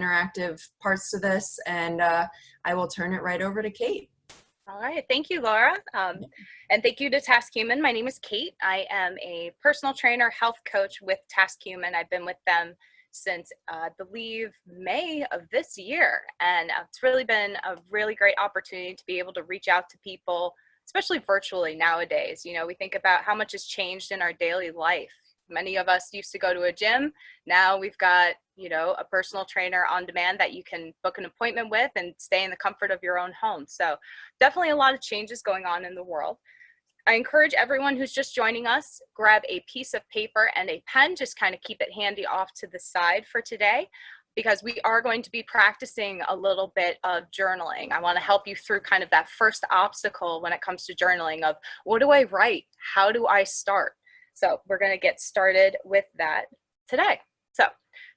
interactive parts to this, and I will turn it right over to Kate. All right, thank you, Laura. And thank you to TaskHuman. My name is Kate. I am a personal trainer, health coach with TaskHuman. I've been with them since I believe May of this year. And it's really been a really great opportunity to be able to reach out to people, especially virtually nowadays. You know, we think about how much has changed in our daily life. Many of us used to go to a gym. Now we've got, you know, a personal trainer on demand that you can book an appointment with and stay in the comfort of your own home. So definitely a lot of changes going on in the world. I encourage everyone who's just joining us, grab a piece of paper and a pen, just kind of keep it handy off to the side for today, because we are going to be practicing a little bit of journaling. I want to help you through kind of that first obstacle when it comes to journaling of what do I write? How do I start? So we're going to get started with that today. So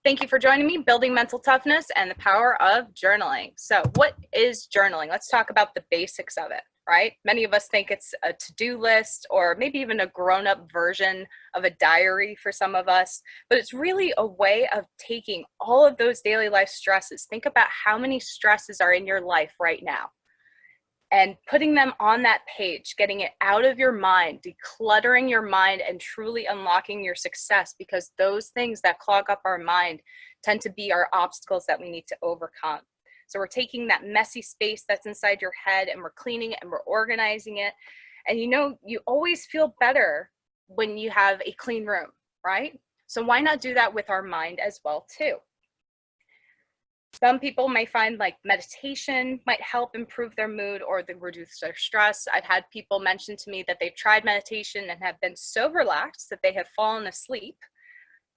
thank you for joining me, Building Mental Toughness and the Power of Journaling. So what is journaling? Let's talk about the basics of it, right? Many of us think it's a to-do list or maybe even a grown-up version of a diary for some of us, but it's really a way of taking all of those daily life stresses. Think about how many stresses are in your life right now, and putting them on that page, getting it out of your mind, decluttering your mind, and truly unlocking your success, because those things that clog up our mind tend to be our obstacles that we need to overcome. So we're taking that messy space that's inside your head and we're cleaning it and we're organizing it. And you know, you always feel better when you have a clean room, right? So why not do that with our mind as well too? Some people may find like meditation might help improve their mood or reduce their stress. I've had people mention to me that they've tried meditation and have been so relaxed that they have fallen asleep.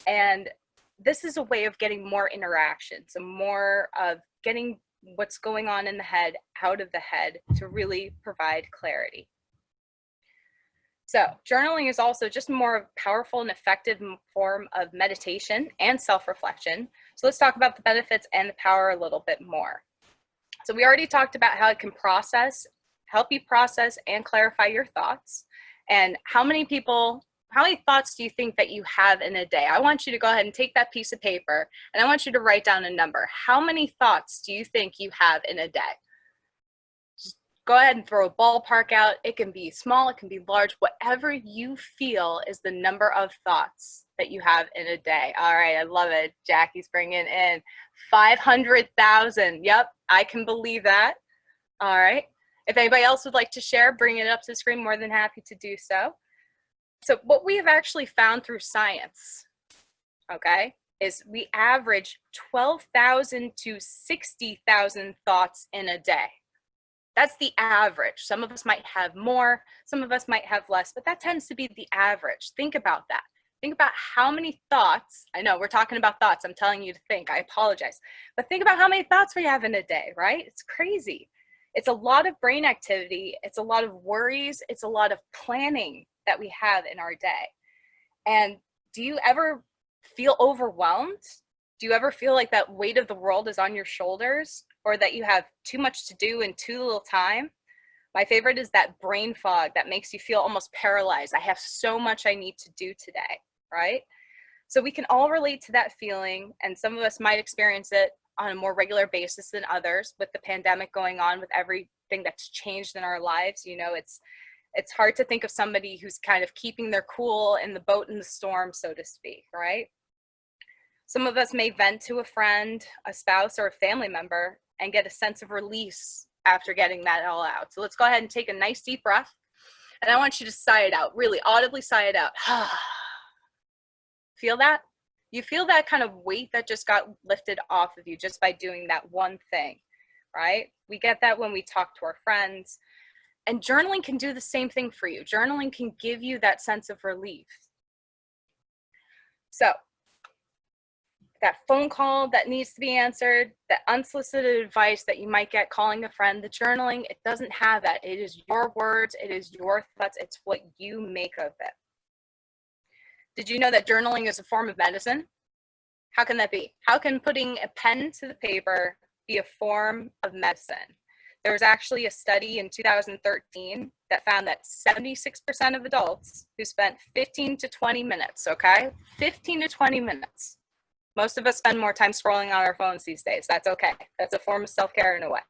And this is a way of getting more interaction, so more of getting what's going on in the head out of the head to really provide clarity. So journaling is also just more powerful and effective form of meditation and self-reflection. So let's talk about the benefits and the power a little bit more. So we already talked about how it can help you process and clarify your thoughts. And how many thoughts do you think that you have in a day? I want you to go ahead and take that piece of paper and I want you to write down a number. How many thoughts do you think you have in a day? Go ahead and throw a ballpark out. It can be small, it can be large, whatever you feel is the number of thoughts that you have in a day. All right, I love it. Jackie's bringing in 500,000. Yep, I can believe that. All right. If anybody else would like to share, bring it up to the screen, more than happy to do so. So what we have actually found through science, okay, is we average 12,000 to 60,000 thoughts in a day. That's the average. Some of us might have more, some of us might have less, but that tends to be the average. Think about that. Think about how many thoughts, I know we're talking about thoughts, I'm telling you to think, I apologize, but think about how many thoughts we have in a day, right? It's crazy. It's a lot of brain activity, it's a lot of worries, it's a lot of planning that we have in our day. And do you ever feel overwhelmed? Do you ever feel like that weight of the world is on your shoulders, or that you have too much to do in too little time? My favorite is that brain fog that makes you feel almost paralyzed. I have so much I need to do today, right? So we can all relate to that feeling, and some of us might experience it on a more regular basis than others. With the pandemic going on, with everything that's changed in our lives, you know, it's hard to think of somebody who's kind of keeping their cool in the boat in the storm, so to speak, right? Some of us may vent to a friend, a spouse, or a family member and get a sense of release after getting that all out. So let's go ahead and take a nice deep breath. And I want you to sigh it out, really audibly sigh it out. Feel that? You feel that kind of weight that just got lifted off of you just by doing that one thing, right? We get that when we talk to our friends. And journaling can do the same thing for you. Journaling can give you that sense of relief. So that phone call that needs to be answered, that unsolicited advice that you might get calling a friend, the journaling, it doesn't have that. It is your words, it is your thoughts, it's what you make of it. Did you know that journaling is a form of medicine? How can that be? How can putting a pen to the paper be a form of medicine? There was actually a study in 2013 that found that 76% of adults who spent 15 to 20 minutes, okay? 15 to 20 minutes Most of us spend more time scrolling on our phones these days. That's okay. That's a form of self-care in a way.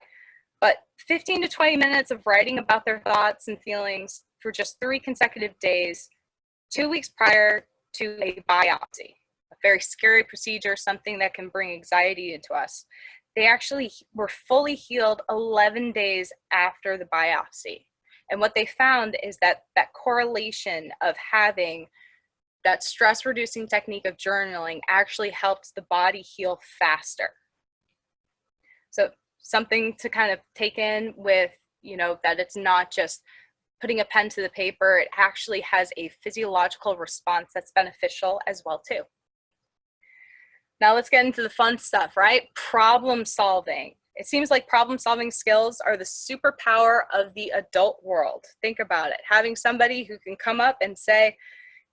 But 15 to 20 minutes of writing about their thoughts and feelings for just 3 consecutive days, 2 weeks prior to a biopsy, a very scary procedure, something that can bring anxiety into us. They actually were fully healed 11 days after the biopsy. And what they found is that that correlation of having that stress reducing technique of journaling actually helps the body heal faster. So something to kind of take in with, that it's not just putting a pen to the paper, it actually has a physiological response that's beneficial as well too. Now let's get into the fun stuff, right? Problem solving. It seems like problem solving skills are the superpower of the adult world. Think about it. Having somebody who can come up and say,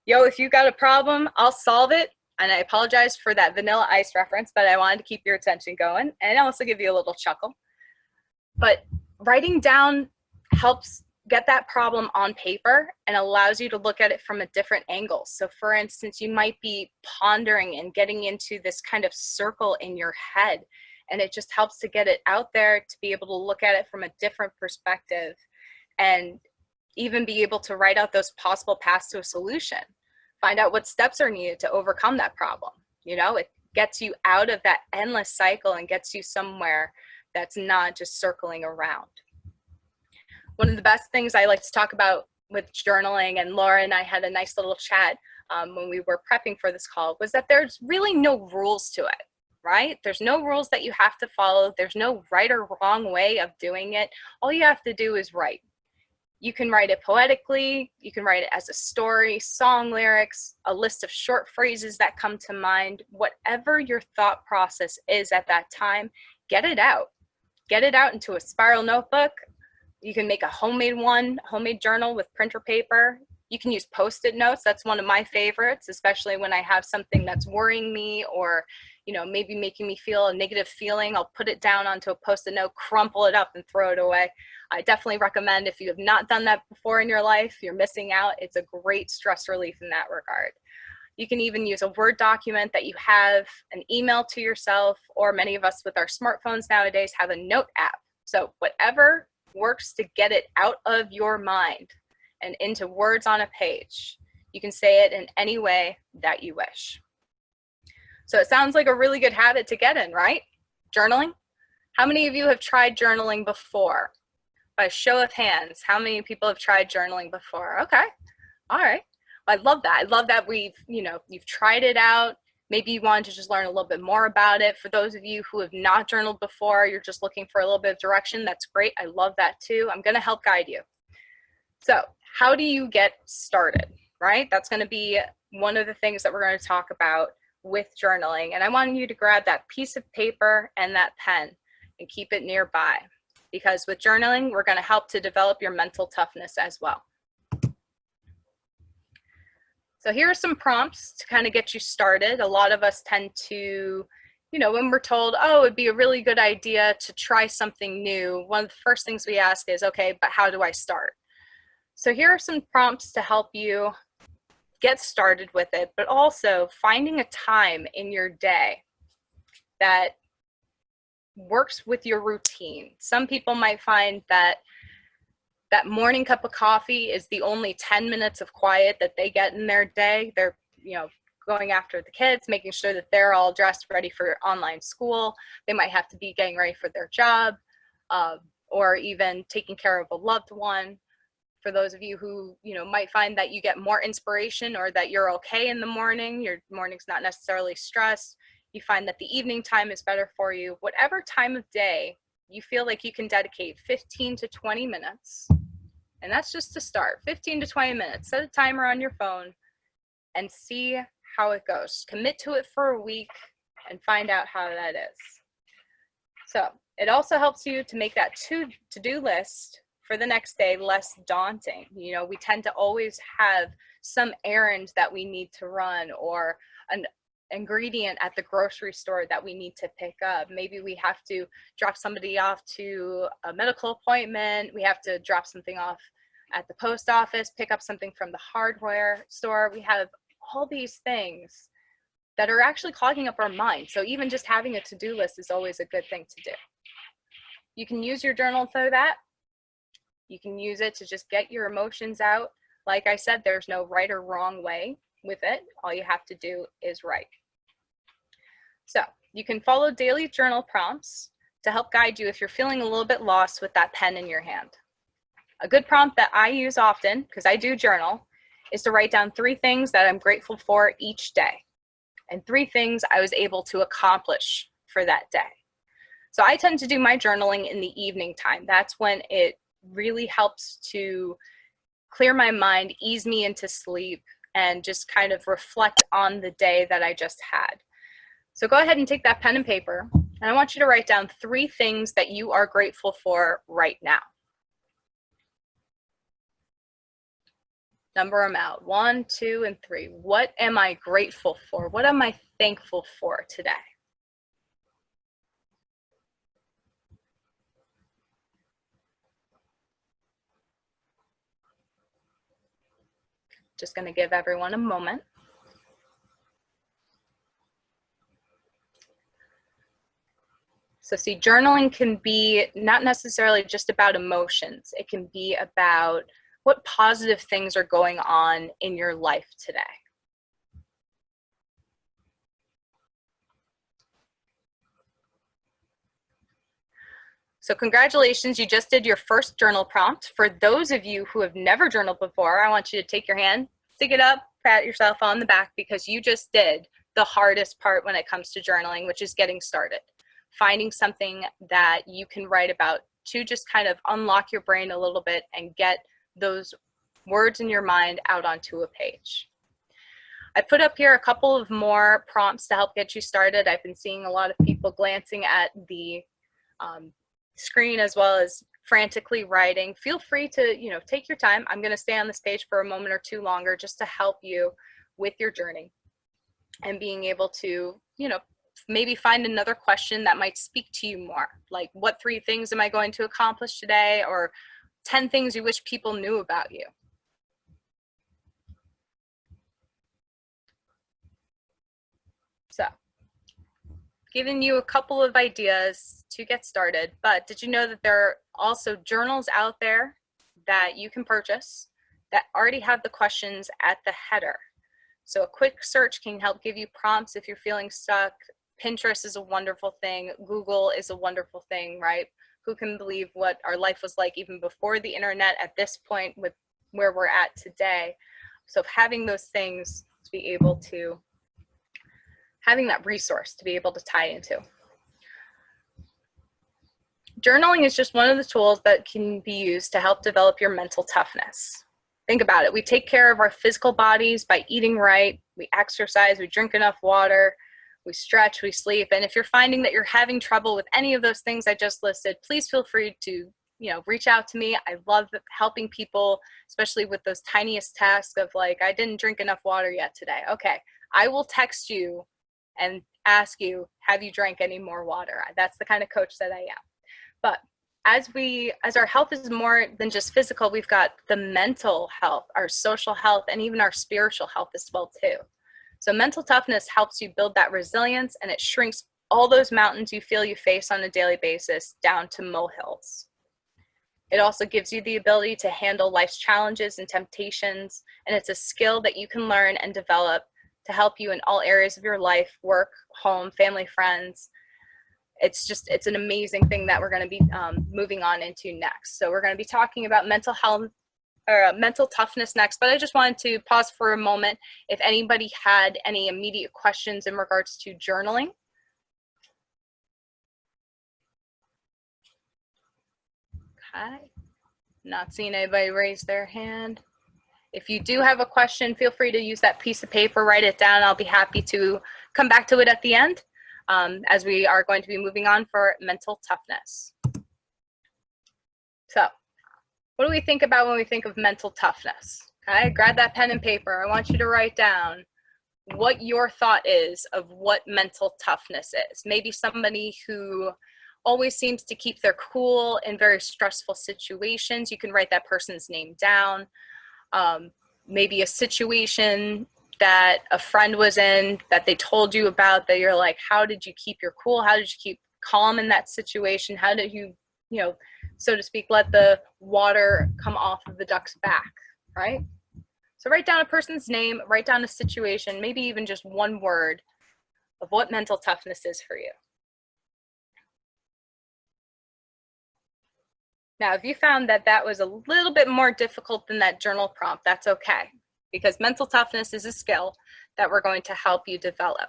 yo, if you got a problem, I'll solve it. And I apologize for that Vanilla Ice reference, but I wanted to keep your attention going and also give you a little chuckle. But writing down helps get that problem on paper and allows you to look at it from a different angle. So for instance, you might be pondering and getting into this kind of circle in your head, and it just helps to get it out there to be able to look at it from a different perspective and even be able to write out those possible paths to a solution. Find out what steps are needed to overcome that problem. It gets you out of that endless cycle and gets you somewhere that's not just circling around. One of the best things I like to talk about with journaling, and Laura and I had a nice little chat when we were prepping for this call, was that there's really no rules to it, right? There's no rules that you have to follow. There's no right or wrong way of doing it. All you have to do is write. You can write it poetically, you can write it as a story, song lyrics, a list of short phrases that come to mind. Whatever your thought process is at that time, get it out. Get it out into a spiral notebook. You can make a homemade journal with printer paper. You can use Post-it notes. That's one of my favorites, especially when I have something that's worrying me or, maybe making me feel a negative feeling. I'll put it down onto a Post-it note, crumple it up and throw it away. I definitely recommend, if you have not done that before in your life, you're missing out. It's a great stress relief in that regard. You can even use a Word document that you have, an email to yourself, or many of us with our smartphones nowadays have a note app. So whatever works to get it out of your mind and into words on a page. You can say it in any way that you wish. So it sounds like a really good habit to get in, right? Journaling. How many of you have tried journaling before? By a show of hands, how many people have tried journaling before? Okay. All right. I love that. I love that you've tried it out. Maybe you wanted to just learn a little bit more about it. For those of you who have not journaled before, you're just looking for a little bit of direction. That's great. I love that too. I'm going to help guide you. So how do you get started, right? That's going to be one of the things that we're going to talk about with journaling. And I want you to grab that piece of paper and that pen and keep it nearby, because with journaling, we're going to help to develop your mental toughness as well. So here are some prompts to kind of get you started. A lot of us tend to, when we're told, oh, it'd be a really good idea to try something new, one of the first things we ask is, okay, but how do I start? So here are some prompts to help you get started with it, but also finding a time in your day that works with your routine. Some people might find that that morning cup of coffee is the only 10 minutes of quiet that they get in their day. They're, going after the kids, making sure that they're all dressed, ready for online school. They might have to be getting ready for their job, or even taking care of a loved one. For those of you who, might find that you get more inspiration or that you're okay in the morning, your morning's not necessarily stressed, you find that the evening time is better for you. Whatever time of day you feel like you can dedicate 15 to 20 minutes, and that's just to start, 15 to 20 minutes. Set a timer on your phone and see how it goes. Commit to it for a week and find out how that is. So it also helps you to make that to-do list for the next day less daunting. We tend to always have some errand that we need to run, or an ingredient at the grocery store that we need to pick up. Maybe we have to drop somebody off to a medical appointment. We have to drop something off at the post office, pick up something from the hardware store. We have all these things that are actually clogging up our mind. So even just having a to-do list is always a good thing to do. You can use your journal for that. You can use it to just get your emotions out. Like I said, there's no right or wrong way with it. All you have to do is write. So you can follow daily journal prompts to help guide you if you're feeling a little bit lost with that pen in your hand. A good prompt that I use often, because I do journal, is to write down 3 things that I'm grateful for each day and 3 things I was able to accomplish for that day. So I tend to do my journaling in the evening time. That's when it really helps to clear my mind, ease me into sleep, and just kind of reflect on the day that I just had. So go ahead and take that pen and paper, and I want you to write down 3 things that you are grateful for right now. Number them out, 1, 2, and 3. What am I grateful for? What am I thankful for today? Just going to give everyone a moment. So see, journaling can be not necessarily just about emotions. It can be about what positive things are going on in your life today. So congratulations, you just did your first journal prompt. For those of you who have never journaled before, I want you to take your hand, stick it up, pat yourself on the back, because you just did the hardest part when it comes to journaling, which is getting started. Finding something that you can write about to just kind of unlock your brain a little bit and get those words in your mind out onto a page. I put up here a couple of more prompts to help get you started. I've been seeing a lot of people glancing at the screen as well as frantically writing. Feel free to, take your time. I'm going to stay on this page for a moment or 2 longer just to help you with your journey and being able to, maybe find another question that might speak to you more. Like, what 3 things am I going to accomplish today? Or 10 things you wish people knew about you. So, giving you a couple of ideas to get started, but did you know that there are also journals out there that you can purchase that already have the questions at the header? So a quick search can help give you prompts if you're feeling stuck. Pinterest is a wonderful thing. Google is a wonderful thing, right? Who can believe what our life was like even before the internet at this point with where we're at today? So having those things to be able to, having that resource to be able to tie into. Journaling is just one of the tools that can be used to help develop your mental toughness. Think about it. We take care of our physical bodies by eating right, we exercise, we drink enough water, we stretch, we sleep. And if you're finding that you're having trouble with any of those things I just listed, please feel free to, reach out to me. I love helping people, especially with those tiniest tasks of like, I didn't drink enough water yet today. Okay, I will text you and ask you, have you drank any more water? That's the kind of coach that I am. But as our health is more than just physical, we've got the mental health, our social health, and even our spiritual health as well too. So mental toughness helps you build that resilience, and it shrinks all those mountains you feel you face on a daily basis down to molehills. It also gives you the ability to handle life's challenges and temptations, and it's a skill that you can learn and develop to help you in all areas of your life, work, home, family, friends. It's an amazing thing that we're going to be moving on into next. So we're going to be talking about mental health or mental toughness next, but I just wanted to pause for a moment if anybody had any immediate questions in regards to journaling. Okay, not seeing anybody raise their hand. If you do have a question, feel free to use that piece of paper, write it down. I'll be happy to come back to it at the end as we are going to be moving on for mental toughness. So, what do we think about when we think of mental toughness? Okay, grab that pen and paper. I want you to write down what your thought is of what mental toughness is. Maybe somebody who always seems to keep their cool in very stressful situations. You can write that person's name down. Maybe a situation that a friend was in that they told you about that you're like, how did you keep your cool? How did you keep calm in that situation? How did you, so to speak, let the water come off of the duck's back, right? So write down a person's name, write down a situation, maybe even just one word of what mental toughness is for you. Now, if you found that that was a little bit more difficult than that journal prompt, that's okay, because mental toughness is a skill that we're going to help you develop.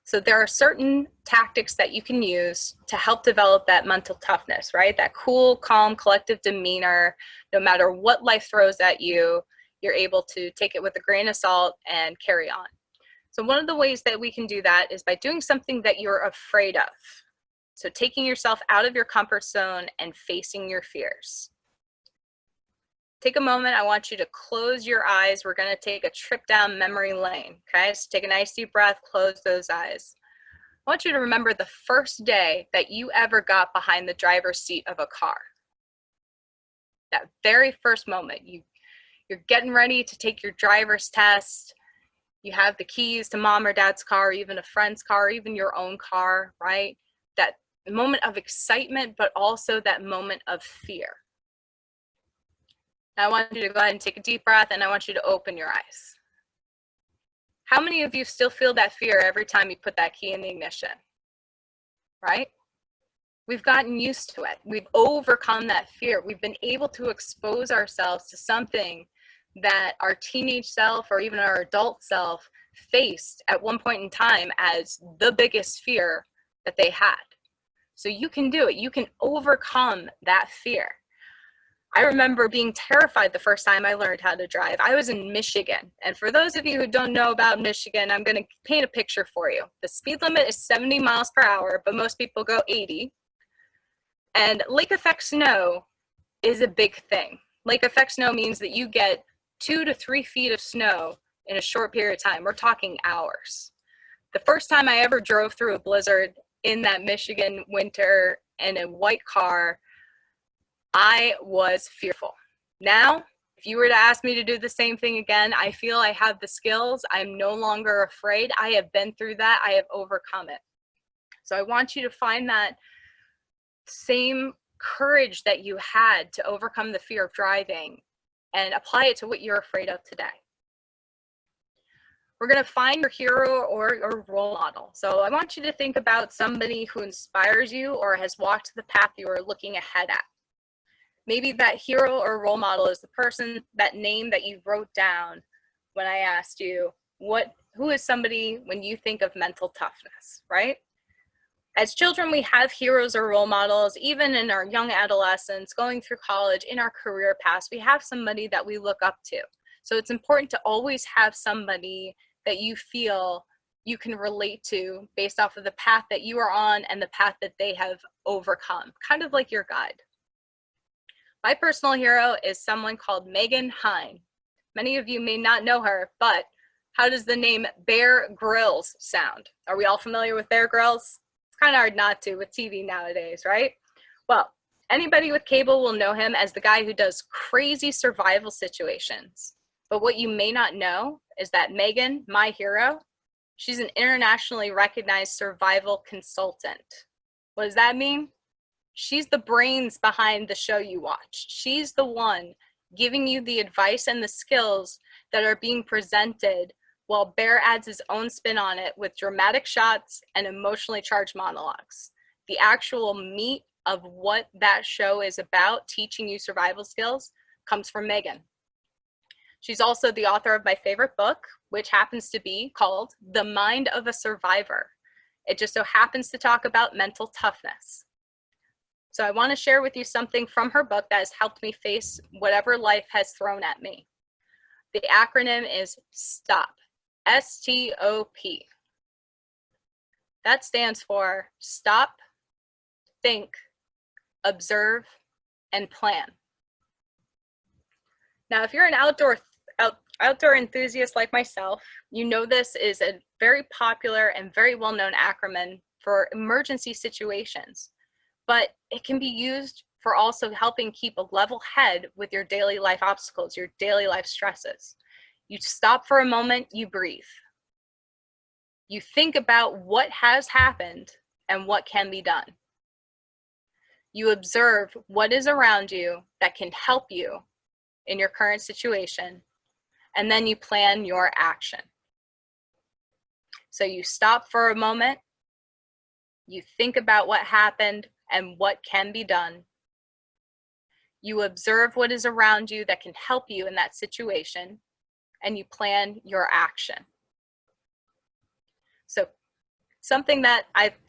So there are certain tactics that you can use to help develop that mental toughness, right? That cool, calm, collective demeanor. No matter what life throws at you, you're able to take it with a grain of salt and carry on. So one of the ways that we can do that is by doing something that you're afraid of. So taking yourself out of your comfort zone and facing your fears. Take a moment. I want you to close your eyes. We're going to take a trip down memory lane. Okay, so take a nice deep breath, close those eyes. I want you to remember the first day that you ever got behind the driver's seat of a car. That very first moment, you're getting ready to take your driver's test. You have the keys to mom or dad's car, or even a friend's car, or even your own car, right? That moment of excitement, but also that moment of fear. Now I want you to go ahead and take a deep breath, and I want you to open your eyes. How many of you still feel that fear every time you put that key in the ignition? Right? We've gotten used to it. We've overcome that fear. We've been able to expose ourselves to something that our teenage self or even our adult self faced at one point in time as the biggest fear that they had. So you can do it. You can overcome that fear. I remember being terrified the first time I learned how to drive. I was in Michigan. And for those of you who don't know about Michigan, I'm going to paint a picture for you. The speed limit is 70 miles per hour, but most people go 80. And lake effect snow is a big thing. Lake effect snow means that you get 2 to 3 feet of snow in a short period of time. We're talking hours. The first time I ever drove through a blizzard in that Michigan winter in a white car, I was fearful. Now, if you were to ask me to do the same thing again, I feel I have the skills. I'm no longer afraid. I have been through that. I have overcome it. So I want you to find that same courage that you had to overcome the fear of driving and apply it to what you're afraid of today. We're going to find your hero or role model. So I want you to think about somebody who inspires you or has walked the path you are looking ahead at. Maybe that hero or role model is the person, that name that you wrote down when I asked you, who is somebody when you think of mental toughness, right? As children, we have heroes or role models. Even in our young adolescence, going through college, in our career paths, we have somebody that we look up to. So it's important to always have somebody that you feel you can relate to based off of the path that you are on and the path that they have overcome, kind of like your guide. My personal hero is someone called Megan Hine. Many of you may not know her, but how does the name Bear Grylls sound? Are we all familiar with Bear Grylls? It's kind of hard not to with TV nowadays, right? Well, anybody with cable will know him as the guy who does crazy survival situations. But what you may not know is that Megan, my hero, she's an internationally recognized survival consultant. What does that mean? She's the brains behind the show you watch. She's the one giving you the advice and the skills that are being presented while Bear adds his own spin on it with dramatic shots and emotionally charged monologues. The actual meat of what that show is about, teaching you survival skills, comes from Megan. She's also the author of my favorite book, which happens to be called The Mind of a Survivor. It just so happens to talk about mental toughness. So I want to share with you something from her book that has helped me face whatever life has thrown at me. The acronym is STOP, S-T-O-P. That stands for stop, think, observe, and plan. Now, if you're an outdoor enthusiast like myself, you know this is a very popular and very well-known acronym for emergency situations. But it can be used for also helping keep a level head with your daily life obstacles, your daily life stresses. You stop for a moment, you breathe. You think about what has happened and what can be done. You observe what is around you that can help you in your current situation, and then you plan your action. So you stop for a moment, you think about what happened and what can be done. You observe what is around you that can help you in that situation, and you plan your action. So something that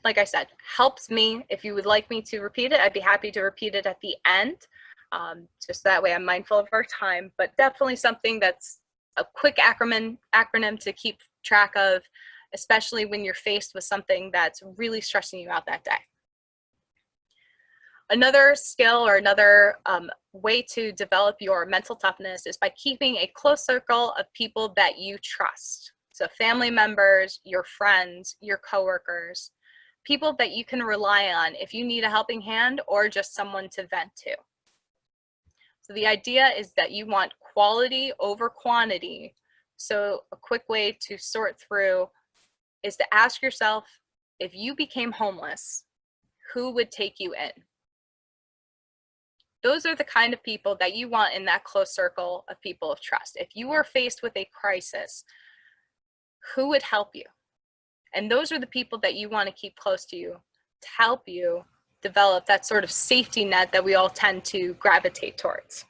like I said, helps me. If you would like me to repeat it, I'd be happy to repeat it at the end. Just that way I'm mindful of our time, but definitely something that's a quick acronym to keep track of, especially when you're faced with something that's really stressing you out that day. Another skill or another way to develop your mental toughness is by keeping a close circle of people that you trust. So family members, your friends, your coworkers, people that you can rely on if you need a helping hand or just someone to vent to. So the idea is that you want quality over quantity. So a quick way to sort through is to ask yourself, if you became homeless, who would take you in? Those are the kind of people that you want in that close circle of people of trust. If you are faced with a crisis, who would help you? And those are the people that you want to keep close to you to help you develop that sort of safety net that we all tend to gravitate towards.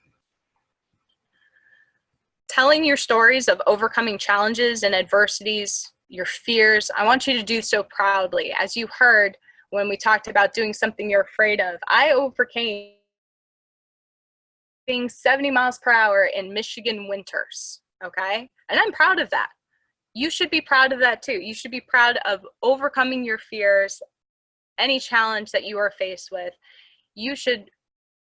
Telling your stories of overcoming challenges and adversities, your fears, I want you to do so proudly. As you heard when we talked about doing something you're afraid of, I overcame being 70 miles per hour in Michigan winters, okay? And I'm proud of that. You should be proud of that too. You should be proud of overcoming your fears, any challenge that you are faced with. You should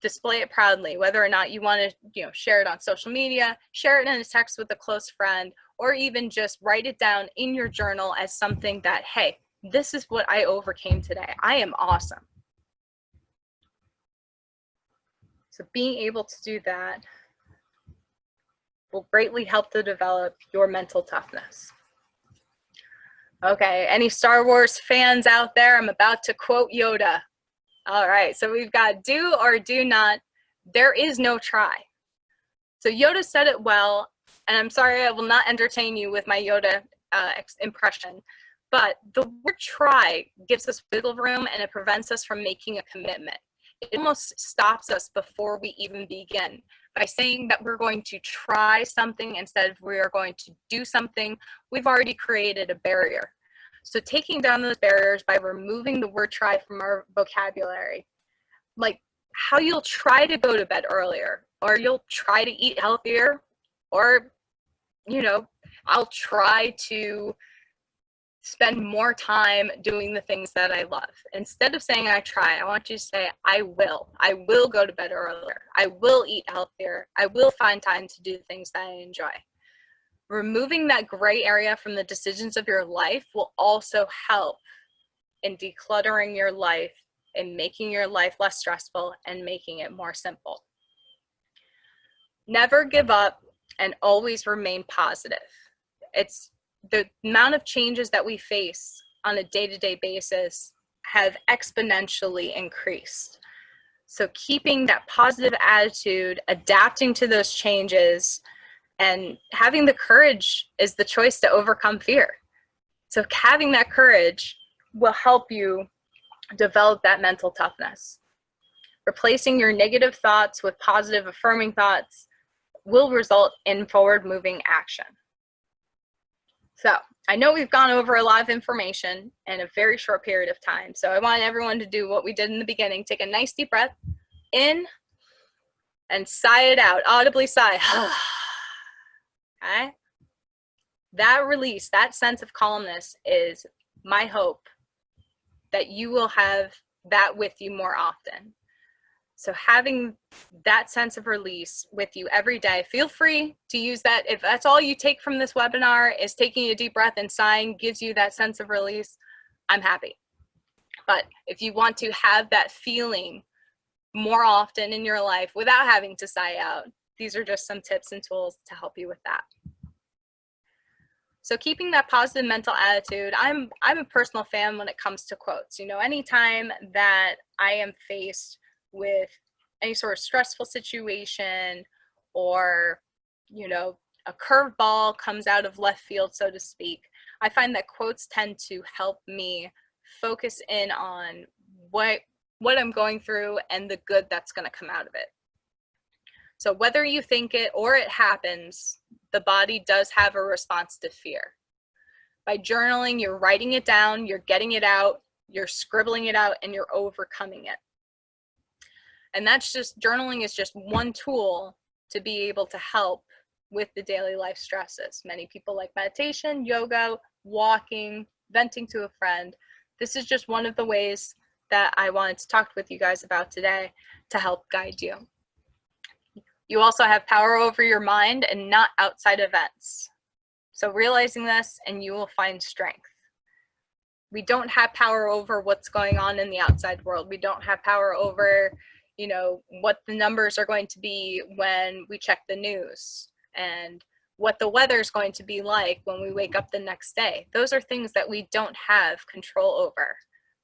display it proudly, whether or not you want to, share it on social media, share it in a text with a close friend, or even just write it down in your journal as something that, hey, this is what I overcame today. I am awesome. So being able to do that will greatly help to develop your mental toughness. Okay, any Star Wars fans out there? I'm about to quote Yoda. All right, so we've got do or do not. There is no try. So Yoda said it well, and I'm sorry I will not entertain you with my Yoda impression, but the word try gives us wiggle room and it prevents us from making a commitment. It almost stops us before we even begin. By saying that we're going to try something instead of we are going to do something, we've already created a barrier. So taking down those barriers by removing the word try from our vocabulary, like how you'll try to go to bed earlier, or you'll try to eat healthier, or, I'll try to spend more time doing the things that I love. Instead of saying I try, I want you to say I will. I will go to bed earlier. I will eat healthier. I will find time to do things that I enjoy. Removing that gray area from the decisions of your life will also help in decluttering your life and making your life less stressful and making it more simple. Never give up and always remain positive. It's the amount of changes that we face on a day-to-day basis have exponentially increased. So keeping that positive attitude, adapting to those changes, and having the courage is the choice to overcome fear. So having that courage will help you develop that mental toughness. Replacing your negative thoughts with positive affirming thoughts will result in forward-moving action. So I know we've gone over a lot of information in a very short period of time. So I want everyone to do what we did in the beginning. Take a nice deep breath in and sigh it out. Audibly sigh. Okay? That release, that sense of calmness is my hope that you will have that with you more often. So having that sense of release with you every day, feel free to use that. If that's all you take from this webinar is taking a deep breath and sighing gives you that sense of release, I'm happy. But if you want to have that feeling more often in your life without having to sigh out, these are just some tips and tools to help you with that. So keeping that positive mental attitude, I'm a personal fan when it comes to quotes. You know, anytime that I am faced with any sort of stressful situation, or, you know, a curveball comes out of left field, so to speak, I find that quotes tend to help me focus in on what I'm going through and the good that's going to come out of it. So whether you think it or it happens, the body does have a response to fear. By journaling, you're writing it down, you're getting it out, you're scribbling it out, and you're overcoming it. And that's just, journaling is just one tool to be able to help with the daily life stresses. Many people like meditation, yoga, walking, venting to a friend. This is just one of the ways that I wanted to talk with you guys about today to help guide you. You also have power over your mind and not outside events. So realizing this, and you will find strength. We don't have power over what's going on in the outside world. We don't have power over, you know, what the numbers are going to be when we check the news, and what the weather is going to be like when we wake up the next day. Those are things that we don't have control over,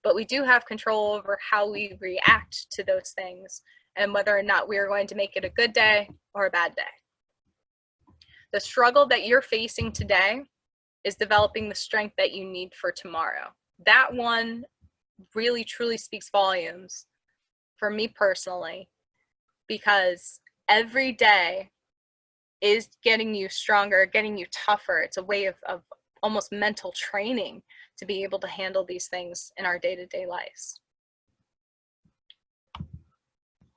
but we do have control over how we react to those things and whether or not we are going to make it a good day or a bad day. The struggle that you're facing today is developing the strength that you need for tomorrow. That one really truly speaks volumes for me personally, because every day is getting you stronger, getting you tougher. It's a way of almost mental training to be able to handle these things in our day-to-day lives.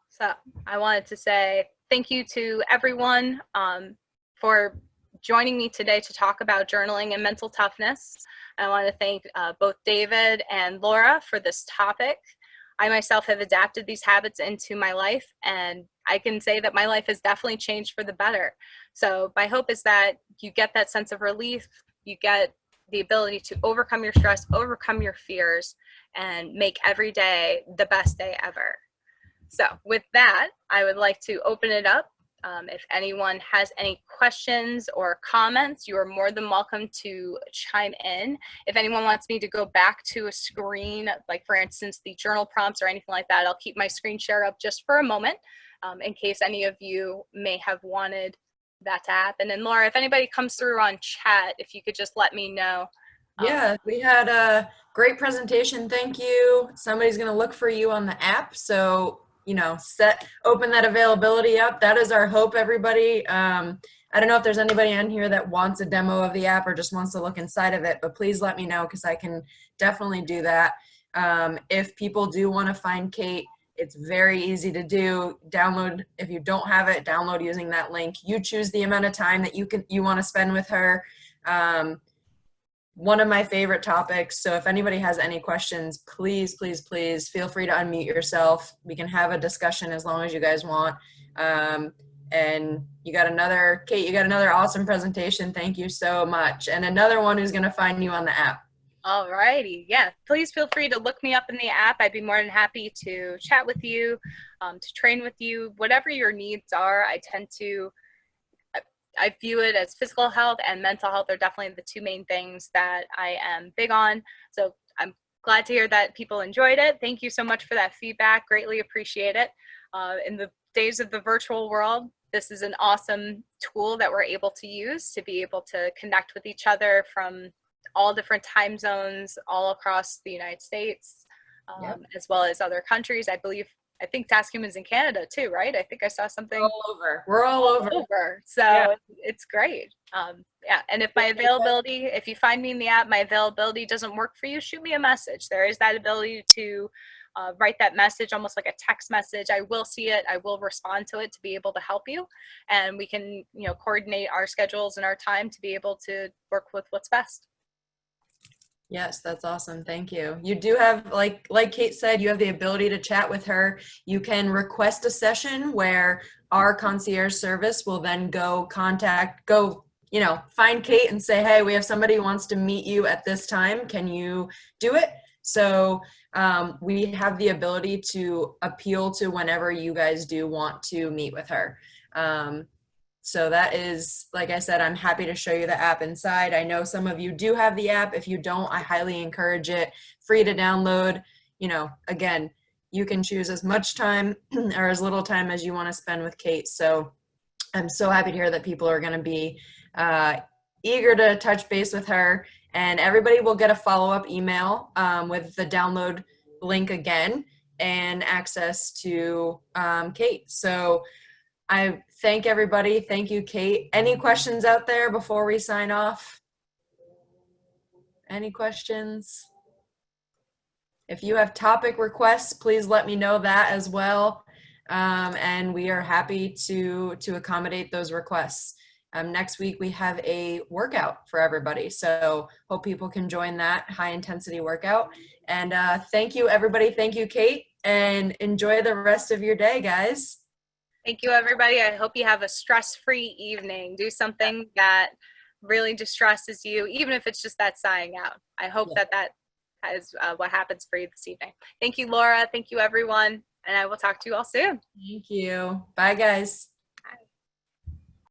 So I wanted to say thank you to everyone for joining me today to talk about journaling and mental toughness. I want to thank both David and Laura for this topic. I myself have adapted these habits into my life, and I can say that my life has definitely changed for the better. So my hope is that you get that sense of relief, you get the ability to overcome your stress, overcome your fears, and make every day the best day ever. So with that, I would like to open it up. If anyone has any questions or comments, you are more than welcome to chime in. If anyone wants me to go back to a screen, like for instance, the journal prompts or anything like that, I'll keep my screen share up just for a moment in case any of you may have wanted that to happen. And Laura, if anybody comes through on chat, if you could just let me know. Yeah, we had a great presentation. Thank you. Somebody's going to look for you on the app. So, you know, open that availability up. That is our hope, everybody. I don't know if there's anybody in here that wants a demo of the app or just wants to look inside of it, but please let me know, because I can definitely do that. If people do want to find Kate, it's very easy to do. Download, if you don't have it, download using that link. You choose the amount of time that you want to spend with her. One of my favorite topics. So if anybody has any questions, please, please, please feel free to unmute yourself. We can have a discussion as long as you guys want. And you got another, Kate, you got another awesome presentation. Thank you so much. And another one who's going to find you on the app. All righty. Yeah, please feel free to look me up in the app. I'd be more than happy to chat with you, to train with you, whatever your needs are. I view it as physical health and mental health are definitely the two main things that I am big on. So I'm glad to hear that people enjoyed it. Thank you so much for that feedback. Greatly appreciate it. In the days of the virtual world, this is an awesome tool that we're able to use to be able to connect with each other from all different time zones all across the United States, Yep. as well as other countries. I think TaskHuman's in Canada too, right? I think I saw something. All over. We're all over. So yeah. It's great. Yeah, and if my availability, if you find me in the app, my availability doesn't work for you, shoot me a message. There is that ability to write that message almost like a text message. I will see it. I will respond to it to be able to help you, and we can, you know, coordinate our schedules and our time to be able to work with what's best. Yes, that's awesome. Thank you. You do have, like Kate said, you have the ability to chat with her. You can request a session where our concierge service will then find Kate and say, hey, we have somebody who wants to meet you at this time. Can you do it? So we have the ability to appeal to whenever you guys do want to meet with her. So that is, like I said, I'm happy to show you the app inside. I know some of you do have the app. If you don't, I highly encourage it. Free to download. Again, you can choose as much time or as little time as you want to spend with Kate. So I'm so happy to hear that people are going to be eager to touch base with her. And everybody will get a follow-up email with the download link again and access to Kate. So I thank everybody. Thank you, Kate. Any questions out there before we sign off? Any questions? If you have topic requests, please let me know that as well. And we are happy to accommodate those requests. Next week, we have a workout for everybody. So hope people can join that high intensity workout. And thank you, everybody. Thank you, Kate. And enjoy the rest of your day, guys. Thank you, everybody. I hope you have a stress-free evening. Do something that really distresses you, even if it's just that sighing out. I hope that is what happens for you this evening. Thank you, Laura. Thank you, everyone. And I will talk to you all soon. Thank you. Bye, guys.